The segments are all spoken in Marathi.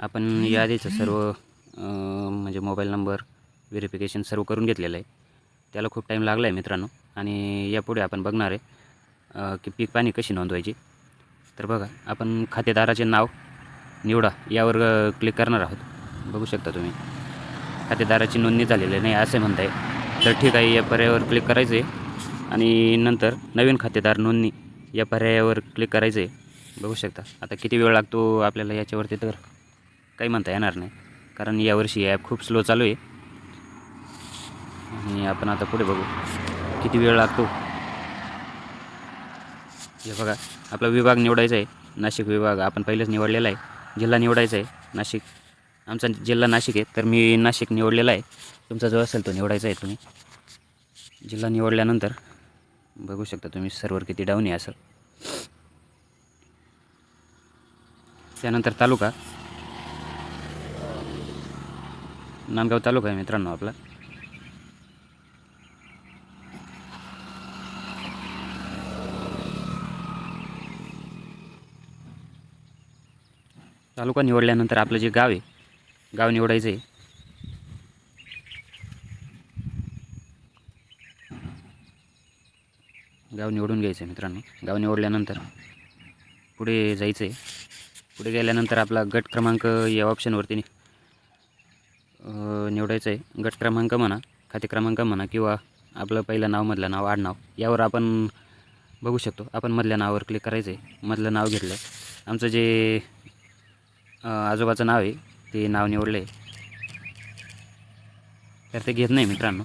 आपण याआधीचं सर्व म्हणजे मोबाईल नंबर व्हेरिफिकेशन सर्व करून घेतलेलं आहे. त्याला खूप टाईम लागला आहे मित्रांनो. आणि यापुढे आपण बघणार आहे की पीक पाणी कशी नोंदवायची. तर बघा, आपण खातेदाराचे नाव निवडा यावर क्लिक करणार आहोत. बघू शकता तुम्ही खातेदाराची नोंदणी झालेली नाही असे म्हणताय. तर ठीक आहे, या पर्यायावर क्लिक करायचं आहे आणि नंतर नवीन खातेदार नोंदणी या पर्यायावर क्लिक करायचं आहे. बघू शकता आता किती वेळ लागतो आपल्याला याच्यावरती, तर काही म्हणता येणार नाही, कारण यावर्षी ॲप खूप स्लो चालू आहे. आणि आपण आता पुढे बघू किती वेळ लागतो. हे बघा, आपला विभाग निवडायचा आहे नाशिक विभाग आपण पहिलेच निवडलेला आहे. जिल्हा निवडायचा आहे नाशिक, आमचा जिल्हा नाशिक आहे तर मी नाशिक निवडलेला आहे. तुमचा जो असेल तो निवडायचा आहे तुम्ही. जिल्हा निवडल्यानंतर बघू शकता तुम्ही सर्व्हर किती डाऊन आहे असं. त्यानंतर तालुका, नांदगाव तालुका आहे मित्रांनो आपला. तालुका निवडल्यानंतर आपलं जे गाव आहे गाव निवडायचं आहे. गाव निवडून घ्यायचं आहे मित्रांनो. गाव निवडल्यानंतर पुढे जायचं आहे. पुढे गेल्यानंतर आपला गट क्रमांक या ऑप्शनवरती निवडायचं आहे. गट क्रमांक म्हणा, खाते क्रमांक म्हणा, किंवा आपलं पहिलं नाव, मधलं नाव, आडनाव यावर आपण बघू शकतो. आपण मधल्या नावावर क्लिक करायचं आहे. मधलं नाव घेतलं. आमचं जे आजोबाचं नाव आहे ते नाव निवडलं आहे, तर ते घेत नाही मित्रांनो.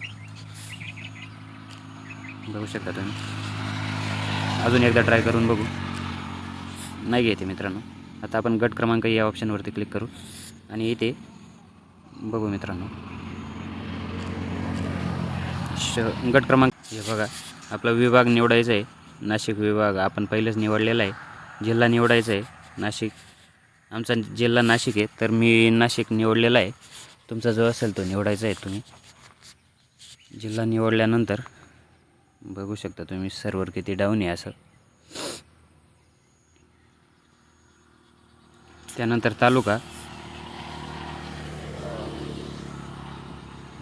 बघू शकता तुम्ही. अजून एकदा ट्राय करून बघू. नाही घेते मित्रांनो. आता आपण गट क्रमांक या ऑप्शनवरती क्लिक करू आणि इथे बघू मित्रांनो गट क्रमांक. हे बघा, आपला विभाग निवडायचा आहे नाशिक विभाग आपण पहिलेच निवडलेला आहे. जिल्हा निवडायचा आहे नाशिक, आमचा जिल्हा नाशिक आहे तर मी नाशिक निवडलेला आहे. तुमचा जो असेल तो निवडायचा आहे तुम्ही. जिल्हा निवडल्यानंतर बघू शकता तुम्ही सर्व्हर किती डाऊन आहे असं. त्यानंतर तालुका,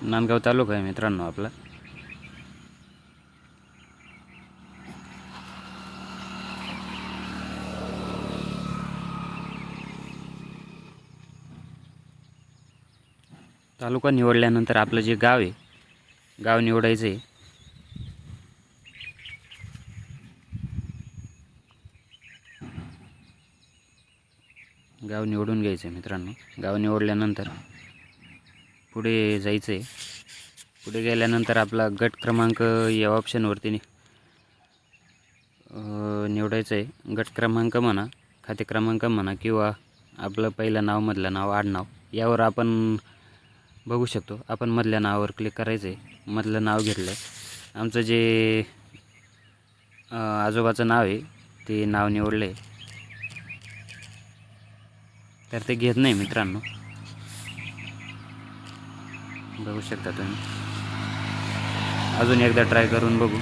नांदगाव तालुका आहे मित्रांनो आपला. तालुका निवडल्यानंतर आपलं जे गाव आहे गाव निवडायचं आहे. गाव निवडून घ्यायचं आहे मित्रांनो. गाव निवडल्यानंतर पुढे जायचं आहे. पुढे गेल्यानंतर आपला गट क्रमांक या ऑप्शनवरती निवडायचं आहे. गट क्रमांक म्हणा, खाते क्रमांक म्हणा, किंवा आपलं पहिलं नाव, मधलं नाव, आडनाव यावर आपण बघू शकतो. आपण मधल्या नावावर क्लिक करायचं आहे. मधलं नाव घेतलं. आमचं जे आजोबाचं नाव आहे ते नाव निवडलं आहे, तर ते घेत नाही मित्रांनो. बघू शकता तुम्ही. अजून एकदा ट्राय करून बघू.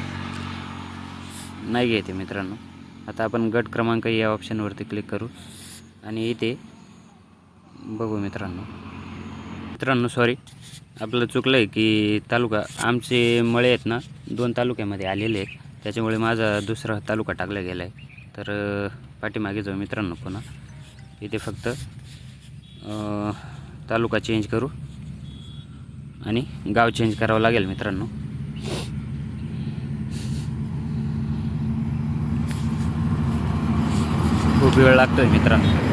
नाही घेते मित्रांनो. आता आपण गट क्रमांक या ऑप्शनवरती क्लिक करू आणि इथे बघू मित्रांनो सॉरी, आपलं चुकलं आहे की तालुका आमचे मळे आहेत ना 2 तालुक्यामध्ये आलेले आहेत, त्याच्यामुळे माझा दुसरा तालुका टाकला गेला आहे. तर पाठीमागे जाऊ मित्रांनो. पुन्हा इथे फक्त तालुका चेंज करू आणि गाव चेंज करावं लागेल मित्रांनो. खूप वेळ लागतोय मित्रांनो.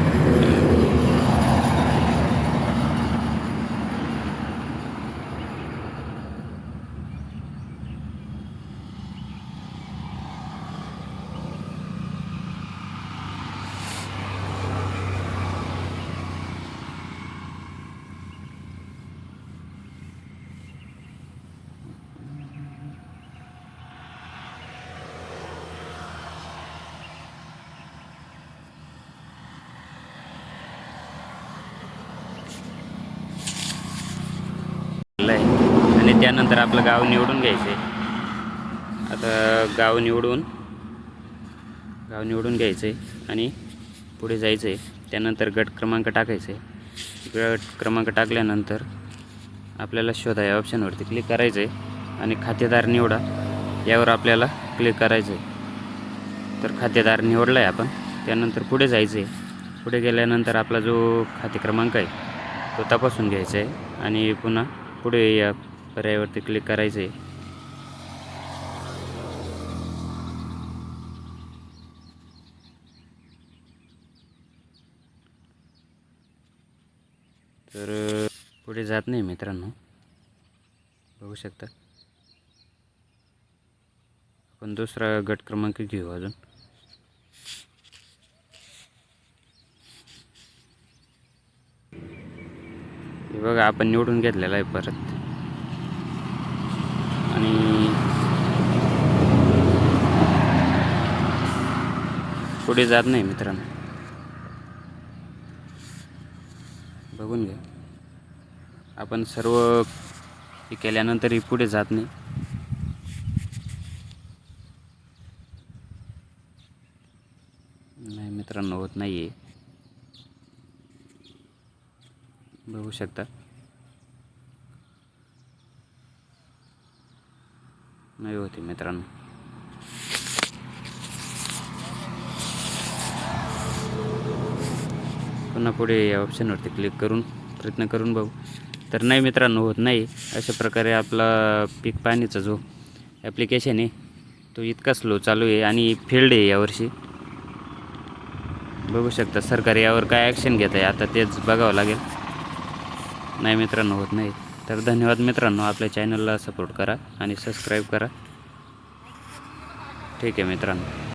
आणि त्यानंतर आपलं गाव निवडून घ्यायचं आहे. आता गाव निवडून घ्यायचं आहे आणि पुढे जायचं आहे. त्यानंतर गट क्रमांक टाकायचं आहे. गट क्रमांक टाकल्यानंतर आपल्याला शोधा या ऑप्शनवरती क्लिक करायचं आहे आणि खातेदार निवडा यावर आपल्याला क्लिक करायचं आहे. तर खातेदार निवडला आहे आपण. त्यानंतर पुढे जायचं आहे. पुढे गेल्यानंतर आपला जो खाते क्रमांक आहे तो तपासून घ्यायचा आहे आणि पुन्हा पुढे या पर्यायावरती क्लिक करायचं आहे. तर पुढे जात नाही मित्रांनो, बघू शकता. आपण दुसरा गट क्रमांक घेऊ अजून. हे बघा आपण निवडून घेतलेला आहे परत आणि पुढे जात नाही मित्रांनो, बघून घ्या. आपण सर्व हे केल्यानंतरही पुढे जात नाही. नाही मित्रांनो, होत नाही आहे, बघू शकता. नाही होते मित्रांनो. पुन्हा पुढे या ऑप्शनवरती क्लिक करून प्रयत्न करून बघू. तर नाही मित्रांनो, होत नाही. अशा प्रकारे आपला पीक पाणीचा जो ॲप्लिकेशन आहे तो इतका स्लो चालू आहे आणि फेल्ड आहे यावर्षी. बघू शकता. सरकार यावर काय ॲक्शन घेत आहे आता तेच बघावं लागेल. नाही मित्रांनो, होत नाही. तर धन्यवाद मित्रांनो. आपल्या चॅनलला सपोर्ट करा आणि सबस्क्राईब करा. ठीक आहे मित्रांनो.